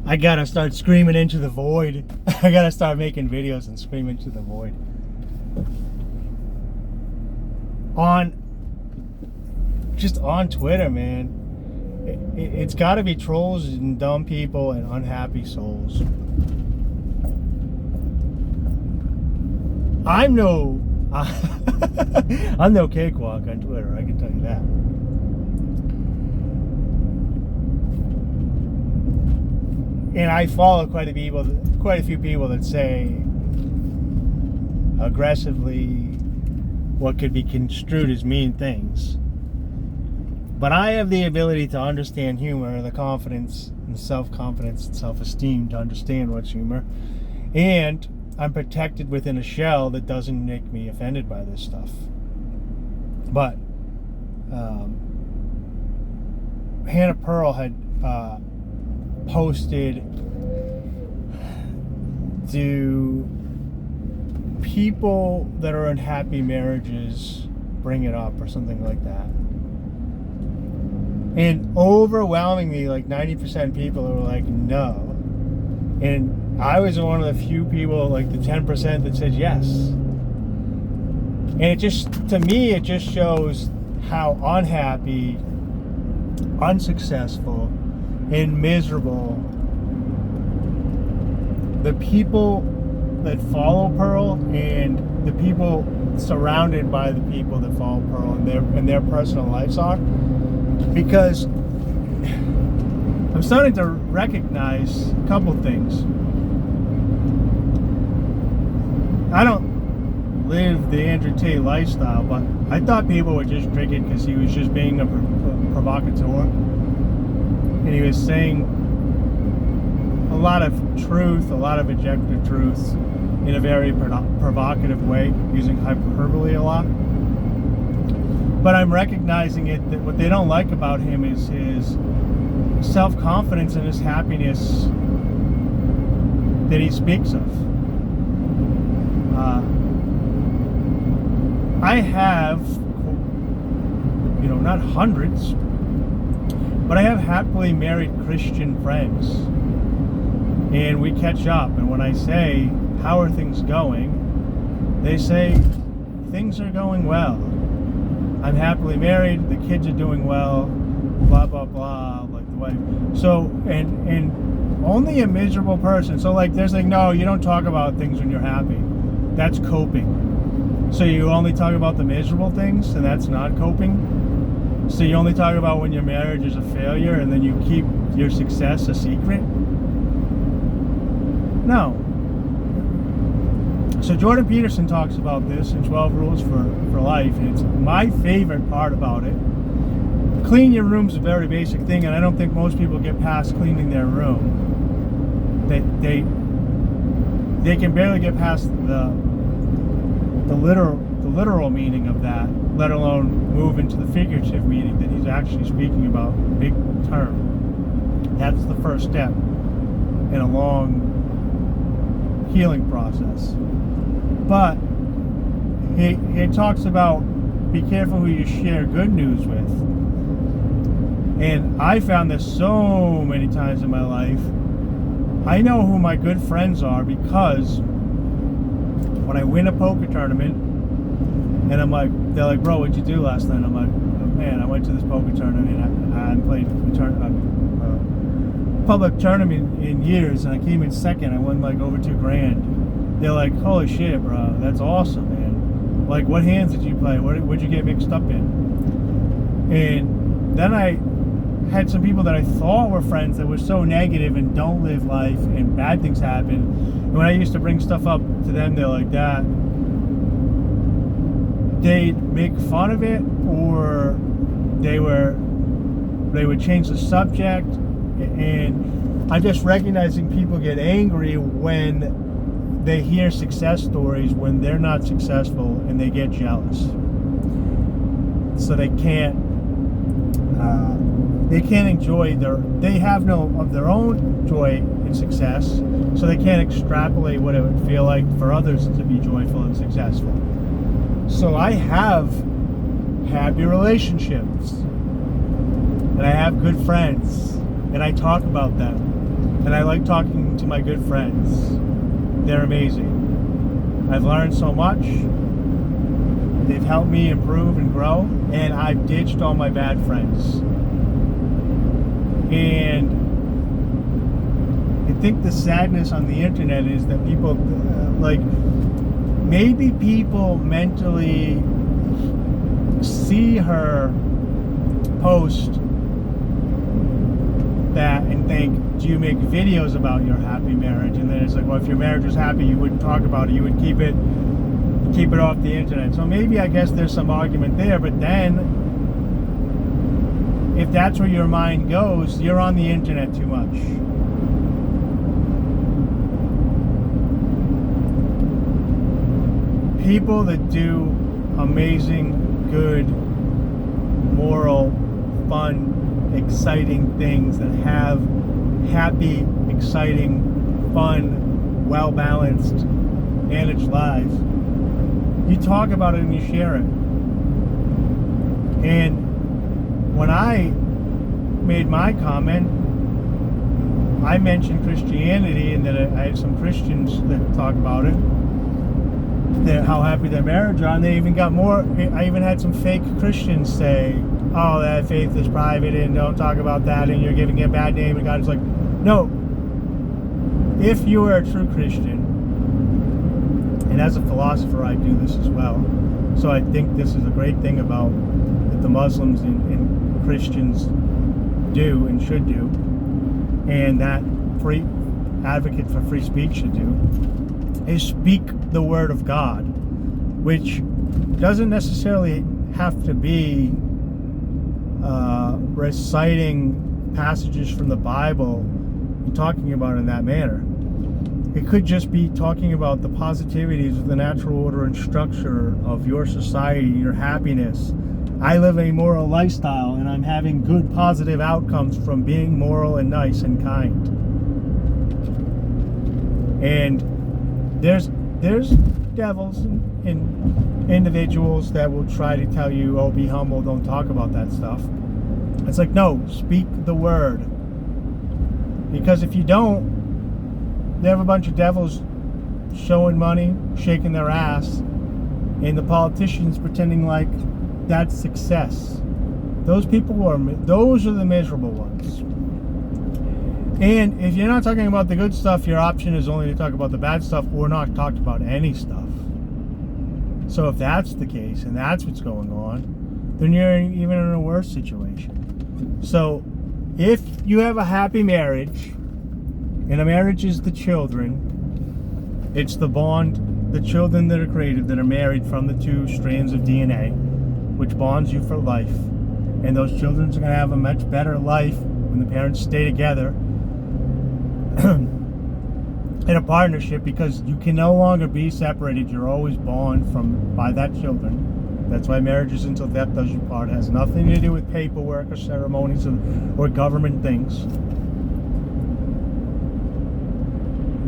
I gotta start screaming into the void. I gotta start making videos and scream into the void. Just on Twitter, man. It's gotta be trolls and dumb people and unhappy souls. I'm no cakewalk on Twitter, I can tell you that. And I follow quite a few people that say aggressively what could be construed as mean things. But I have the ability to understand humor, the confidence and self-confidence and self-esteem to understand what's humor. And I'm protected within a shell that doesn't make me offended by this stuff. But Hannah Pearl had posted, do people that are in happy marriages bring it up or something like that? And overwhelmingly, like 90% people were like, no. And I was one of the few people, like the 10% that said yes. And it just, to me, it just shows how unhappy, unsuccessful, and miserable the people that follow Pearl and the people surrounded by the people that follow Pearl and their personal lives are. Because I'm starting to recognize a couple things. I don't live the Andrew Tate lifestyle, but I thought people were just drinking because he was just being a provocateur. And he was saying a lot of truth, a lot of objective truth in a very provocative way, using hyperbole a lot. But I'm recognizing it that what they don't like about him is his self-confidence and his happiness that he speaks of. I have, not hundreds, but I have happily married Christian friends. And we catch up. And when I say, how are things going? They say, things are going well. I'm happily married, the kids are doing well, blah, blah, blah, like the wife. So, and only a miserable person. So like, there's like, no, you don't talk about things when you're happy. That's coping. So you only talk about the miserable things, and that's not coping. So you only talk about when your marriage is a failure, and then you keep your success a secret. No. So Jordan Peterson talks about this in 12 Rules for Life, and it's my favorite part about it. Clean your room's a very basic thing, and I don't think most people get past cleaning their room. They can barely get past the literal meaning of that, let alone move into the figurative meaning that he's actually speaking about big term. That's the first step in a long healing process. But he talks about be careful who you share good news with. And I found this so many times in my life. I know who my good friends are because when I win a poker tournament and they're like, bro, what'd you do last night? I'm like, oh, man, I went to this poker tournament and I played a public tournament in years, and I came in second. I won like over $2,000. They're like, holy shit, bro, that's awesome, man. Like, what hands did you play? What'd you get mixed up in? And then I had some people that I thought were friends that were so negative and don't live life and bad things happen. And when I used to bring stuff up to them, they're like that. They'd make fun of it, or they would change the subject. And I'm just recognizing people get angry when they hear success stories when they're not successful, and they get jealous. So they can't enjoy they have no of their own joy and success, so they can't extrapolate what it would feel like for others to be joyful and successful. So I have happy relationships, and I have good friends, and I talk about them. and I like talking to my good friends. They're amazing. I've learned so much. They've helped me improve and grow, and I've ditched all my bad friends. And I think the sadness on the internet is that people, maybe people mentally see her post that and think, do you make videos about your happy marriage? And then it's like, well, if your marriage was happy, you wouldn't talk about it. You would keep it off the internet. So maybe, I guess there's some argument there, but then if that's where your mind goes, you're on the internet too much. People that do amazing, good, moral, fun, exciting things, that have happy, exciting, fun, well-balanced, managed lives, you talk about it and you share it. And when I made my comment, I mentioned Christianity, and that I had some Christians that talk about it, how happy their marriage are, and they even got more. I even had some fake Christians say, oh, that faith is private and don't talk about that, and you're giving it a bad name. And God is like, no, if you are a true Christian, and as a philosopher I do this as well, so I think this is a great thing about that the Muslims and Christians do and should do, and that free advocate for free speech should do, is speak the word of God, which doesn't necessarily have to be reciting passages from the Bible and talking about it in that manner. It could just be talking about the positivities of the natural order and structure of your society, your happiness. I live a moral lifestyle, and I'm having good positive outcomes from being moral and nice and kind. And there's devils and individuals that will try to tell you, oh, be humble, don't talk about that stuff. It's like, no, speak the word. Because if you don't, they have a bunch of devils showing money, shaking their ass, and the politicians pretending like that's success. Those are the miserable ones. And if you're not talking about the good stuff, your option is only to talk about the bad stuff, or not talk about any stuff. So if that's the case, and that's what's going on, then you're even in a worse situation. So if you have a happy marriage, and a marriage is the children, it's the bond, the children that are created, that are married from the two strands of DNA, which bonds you for life. And those children are going to have a much better life when the parents stay together in a partnership, because you can no longer be separated. You're always bound by that children. That's why marriage is until death does you part. It has nothing to do with paperwork or ceremonies or government things.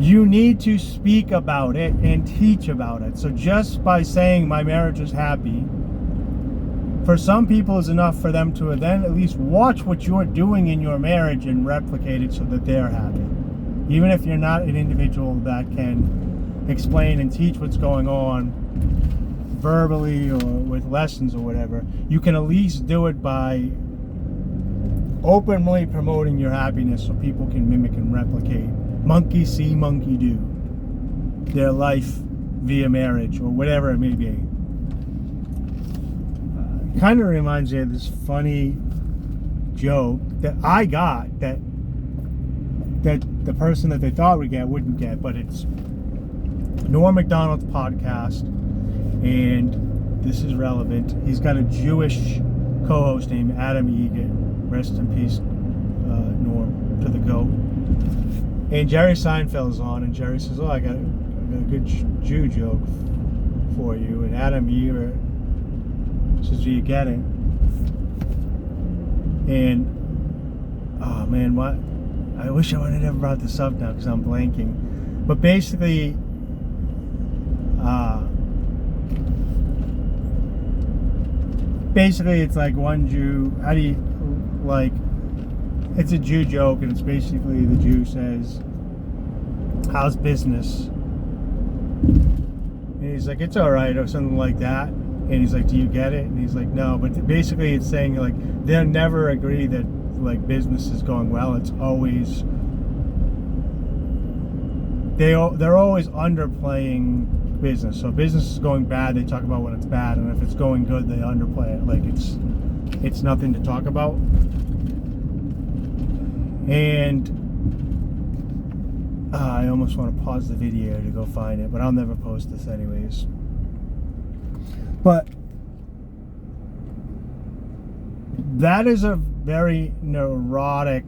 You need to speak about it and teach about it. So just by saying my marriage is happy, for some people is enough for them to then at least watch what you're doing in your marriage and replicate it so that they're happy. Even if you're not an individual that can explain and teach what's going on verbally or with lessons or whatever, you can at least do it by openly promoting your happiness so people can mimic and replicate. Monkey see, monkey do. Their life via marriage or whatever it may be. Kind of reminds me of this funny joke that I got that the person that they thought would get wouldn't get, but it's Norm Macdonald's podcast, and this is relevant. He's got a Jewish co-host named Adam Egan. Rest in peace, Norm, to the GOAT. And Jerry Seinfeld's on, and Jerry says, oh, I got a good Jew joke for you. And Adam Egan says, do you get it? And, oh man, what? I wish I would have never brought this up now because I'm blanking. But basically, it's like one Jew, how do you, like, it's a Jew joke, and it's basically the Jew says, "How's business?" And he's like, "It's all right," or something like that. And he's like, "Do you get it?" And he's like, "No." But basically, it's saying like they'll never agree that like business is going well. It's always they're always underplaying business. So if business is going bad, they talk about when it's bad, and if it's going good, they underplay it like it's nothing to talk about. And I almost want to pause the video to go find it, but I'll never post this anyways. But that is a very neurotic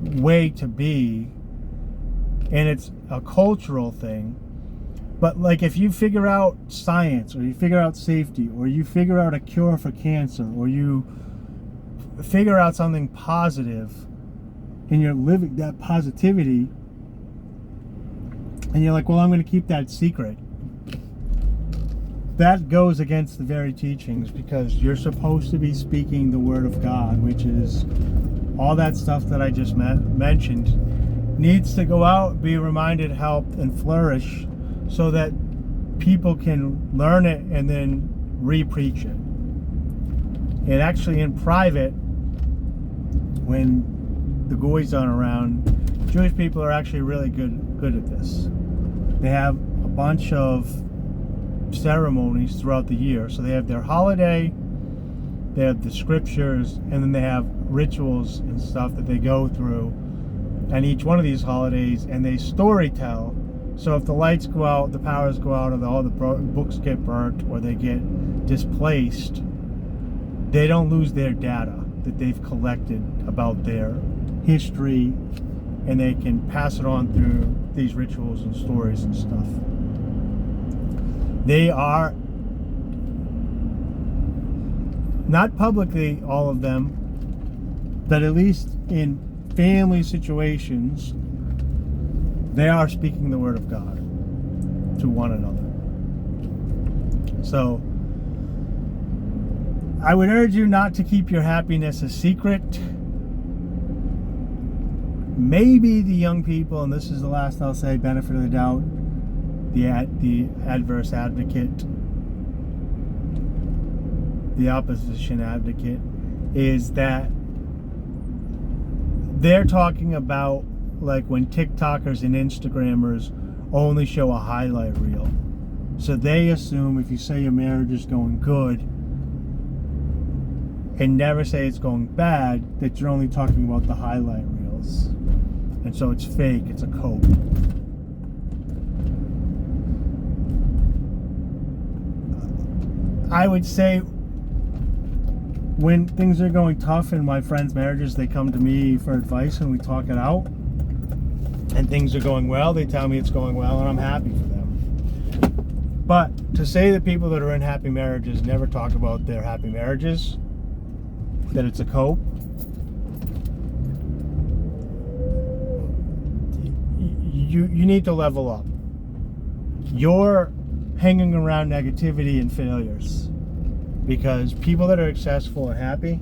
way to be, and it's a cultural thing. But like if you figure out science, or you figure out safety, or you figure out a cure for cancer, or you figure out something positive, and you're living that positivity, and you're like, well, I'm going to keep that secret, that goes against the very teachings, because you're supposed to be speaking the word of God, which is all that stuff that I just mentioned needs to go out, be reminded, helped, and flourish, so that people can learn it and then re-preach it. And actually in private, when the goys aren't around, Jewish people are actually really good at this. They have a bunch of ceremonies throughout the year. So they have their holiday, they have the scriptures, and then they have rituals and stuff that they go through on each one of these holidays, and they story tell. So if the lights go out, the powers go out, or all the books get burnt, or they get displaced, they don't lose their data that they've collected about their history, and they can pass it on through these rituals and stories and stuff. They are not publicly, all of them, but at least in family situations, they are speaking the word of God to one another. So I would urge you not to keep your happiness a secret. Maybe the young people, and this is the last I'll say, benefit of the doubt, the adverse advocate, the opposition advocate, is that they're talking about like when TikTokers and Instagrammers only show a highlight reel. So they assume if you say your marriage is going good and never say it's going bad, that you're only talking about the highlight reels. And so it's fake, it's a cope. I would say when things are going tough in my friends' marriages, they come to me for advice and we talk it out. And things are going well, they tell me it's going well, and I'm happy for them. But to say that people that are in happy marriages never talk about their happy marriages, that it's a cope, you need to level up. You're hanging around negativity and failures, because people that are successful and happy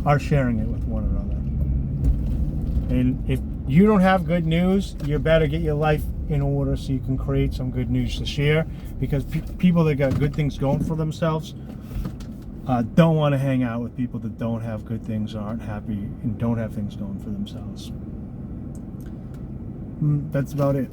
are sharing it with one another. And if you don't have good news, you better get your life in order so you can create some good news to share, because people that got good things going for themselves don't want to hang out with people that don't have good things, aren't happy, and don't have things going for themselves. That's about it.